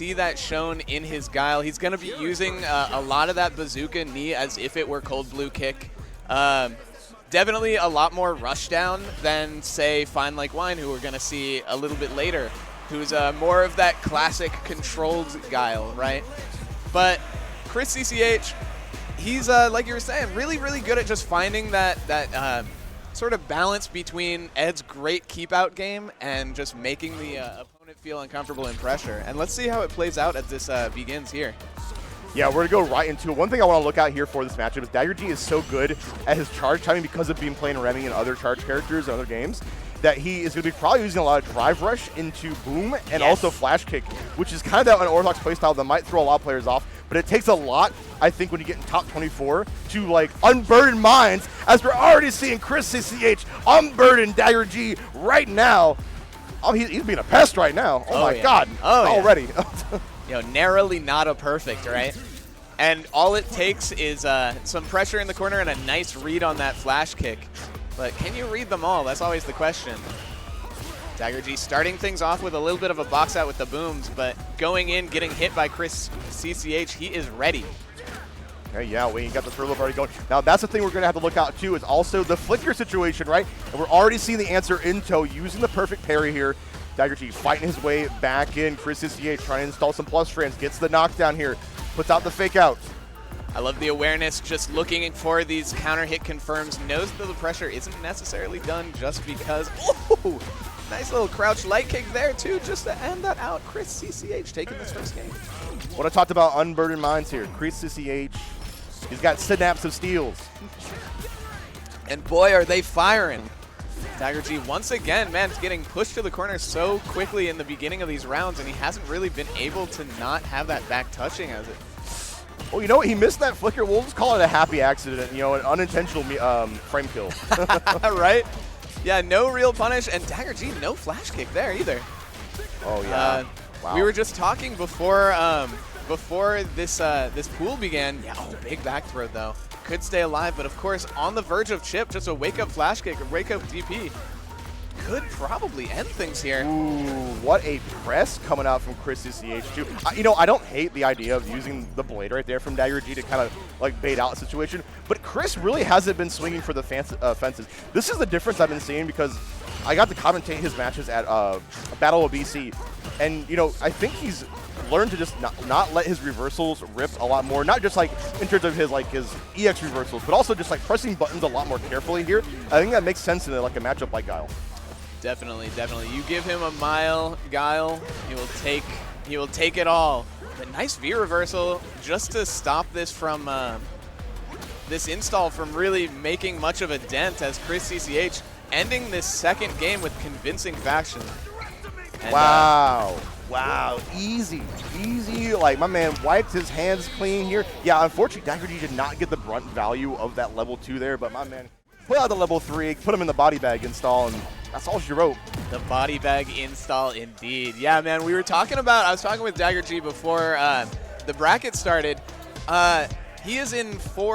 See that shown in his Guile. He's going to be using a lot of that bazooka knee as if it were cold blue kick. Definitely a lot more rush down than, say, Fine Like Wine, who we're going to see a little bit later, who's more of that classic controlled Guile, right? But ChrisCCH, he's, like you were saying, really, really good at just finding that sort of balance between Ed's great keep-out game and just making the opponent feel uncomfortable in pressure. And let's see how it plays out as this begins here. Yeah, we're going to go right into it. One thing I want to look out here for this matchup is DaggerG is so good at his charge timing because of being playing Remy and other charge characters in other games that he is going to be probably using a lot of drive rush into boom and also flash kick, which is kind of that unorthodox playstyle that might throw a lot of players off. But it takes a lot, I think, when you get in top 24 to like unburden minds, as we're already seeing ChrisCCH unburden DaggerG right now. Oh, he's being a pest right now. Oh my God. Already. You know, narrowly not a perfect, right? And all it takes is some pressure in the corner and a nice read on that flash kick. But can you read them all? That's always the question. DaggerG starting things off with a little bit of a box out with the booms, but going in, getting hit by ChrisCCH, he is ready. Okay, yeah, we got the throw already going. Now, that's the thing we're going to have to look out, too, is also the flicker situation, right? And we're already seeing the answer in tow, using the perfect parry here. DaggerG fighting his way back in. ChrisCCH trying to install some plus frames, gets the knockdown here, puts out the fake out. I love the awareness, just looking for these counter hit confirms, knows that the pressure isn't necessarily done just because. Ooh, nice little crouch light kick there, too, just to end that out. ChrisCCH taking this first game. What I talked about unburdened minds here. ChrisCCH, he's got synapse of steals. And boy, are they firing. DaggerG once again, man, getting pushed to the corner so quickly in the beginning of these rounds, and he hasn't really been able to not have that back touching as it. Well, you know what? He missed that flicker. We'll just call it a happy accident, you know, an unintentional frame kill. Right? Yeah, no real punish, and DaggerG, no flash kick there either. Oh, yeah. Wow. We were just talking before this pool began. Yeah, big back throw, though. Could stay alive, but of course, on the verge of chip, just a wake-up flash kick, or wake-up DP. Could probably end things here. Ooh, what a press coming out from ChrisCCH, too. You know, I don't hate the idea of using the blade right there from DaggerG to kind of, like, bait out the situation, but Chris really hasn't been swinging for the fences. This is the difference I've been seeing because I got to commentate his matches at Battle of BC, and, you know, I think he's learned to just not let his reversals rip a lot more, not just like in terms of his EX reversals, but also just like pressing buttons a lot more carefully here. I think that makes sense in like a matchup like Guile. Definitely, definitely. You give him a mile, Guile, he will take it all. But nice V reversal just to stop this from this install from really making much of a dent, as ChrisCCH ending this second game with convincing faction. And, wow. Wow, easy, like my man wiped his hands clean here. Yeah, unfortunately, DaggerG did not get the brunt value of that level 2 there, but my man put out the level 3, put him in the body bag install, and that's all she wrote. The body bag install indeed. Yeah, man, I was talking with DaggerG before the bracket started. He is in 4